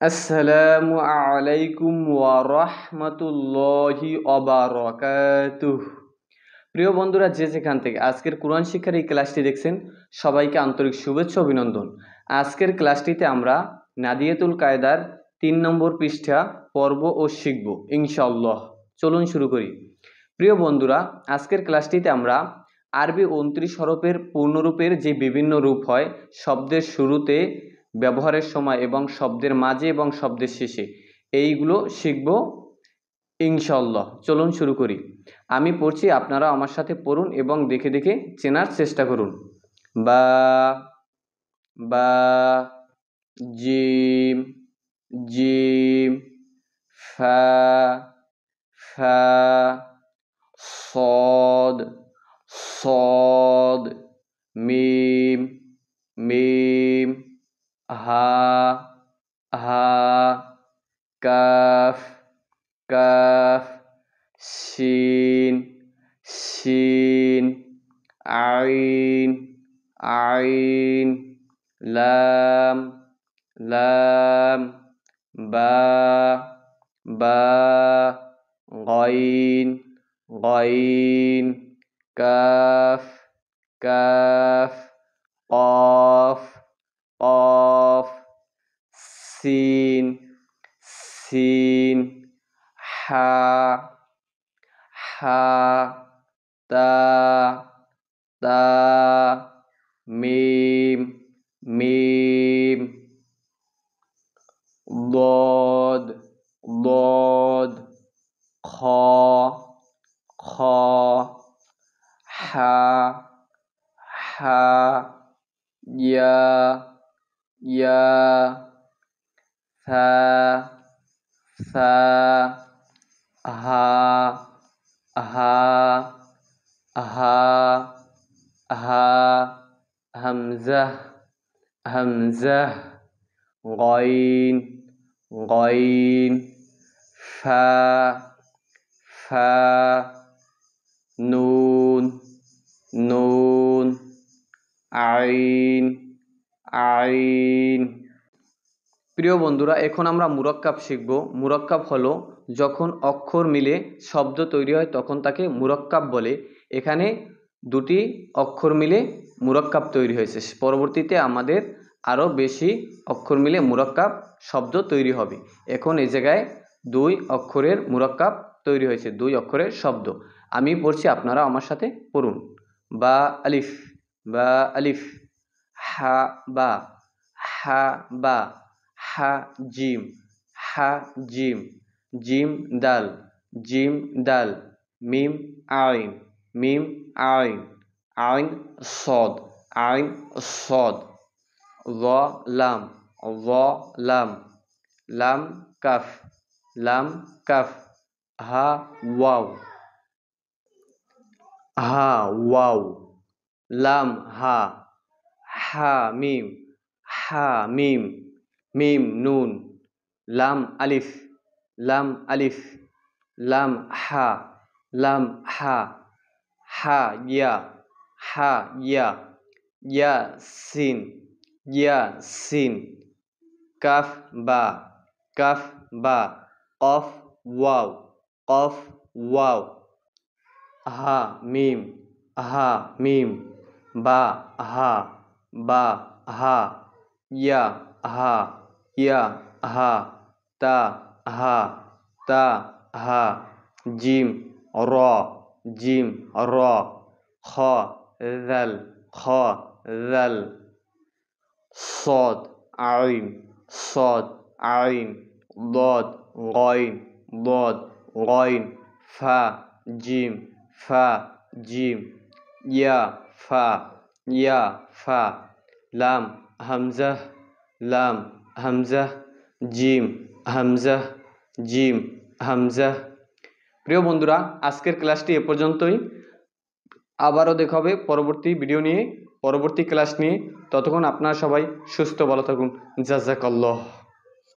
আসসালামু আলাইকুম ওয়া রাহমাতুল্লাহি ওয়া বারাকাতুহু। প্রিয় বন্ধুরা, যে যেখান থেকে আজকের কোরআন শিক্ষার এই ক্লাসটি দেখছেন, সবাইকে আন্তরিক শুভেচ্ছা অভিনন্দন। আজকের ক্লাসটিতে আমরা নাদিয়াতুল কায়দার 3 নম্বর পৃষ্ঠা পড়ব ও শিখব ইনশাআল্লাহ। চলুন শুরু করি। প্রিয় বন্ধুরা, আজকের ক্লাসটিতে আমরা আরবি 29 হরফের পূর্ণরূপের যে বিভিন্ন রূপ হয় শব্দের শুরুতে, ব্যবহারের সময় এবং শব্দের মাঝে এবং শব্দের শেষে, এইগুলো শিখব ইনশাআল্লাহ। চলুন শুরু করি। আমি পড়ছি, আপনারা আমার সাথে পড়ুন এবং দেখে দেখে চেনার চেষ্টা করুন। বা, বা, জিম, জিম, ফা, ফা, صاد صاد মিম মিম হা হা কাফ কাফ শিন শিন আইন আইন লাম লাম বা বা গাইন গাইন কাফ কাফ কফ কফ সিন সিন হা হা তা তা মিম মিম ضاد ضاد খ খ হা হা ইয়া ইয়া ফা ফা হা হা হা হা হামজাহ হামজাহ গাইন গাইন ফা ফা নুন নুন আইন আইন। প্রিয় বন্ধুরা, এখন আমরা মুরাক্কাব শিখব। মুরাক্কাব হলো যখন অক্ষর মিলে শব্দ তৈরি হয় তখন তাকে মুরাক্কাব বলে। এখানে দুটি অক্ষর মিলে মুরাক্কাব তৈরি হয়েছে, পরবর্তীতে আমাদের আরও বেশি অক্ষর মিলে মুরাক্কাব শব্দ তৈরি হবে। এখন এই জায়গায় 2 অক্ষরের মুরাক্কাব তৈরি হয়েছে, 2 অক্ষরের শব্দ। আমি পড়ছি, আপনারা আমার সাথে পড়ুন। বা আলিফ বা আলিফ, হা বা হা বা হা জিম হা জিম জিম দাল জিম দাল মিম আইন মিম আইন আইন সদ আইন সদ ল লাম ল লাম লাম কাফ লাম কাফ হা ওয়াও হা ওয়াও লাম হা হা মিম হা মিম মিম নুন লাম আলিফ লাম আলিফ লাম হা লাম হা হা ইয়া ইয়া সিন সিন কাফ বা কফ ওয়াও হা মিম বা হা ইয়া হা তা হা জিম র খ জাল صاد আইন ضاد গাইন ফা জিম ইয়া ফা লাম হামজাহ জিম হামজাহ। প্রিয় বন্ধুরা, আজকের ক্লাসটি এ পর্যন্তই। আবারও দেখা হবে পরবর্তী ভিডিও নিয়ে, পরবর্তী ক্লাস নিয়ে। ততক্ষণ আপনারা সবাই সুস্থ ভালো থাকুন। জাযাকাল্লাহ।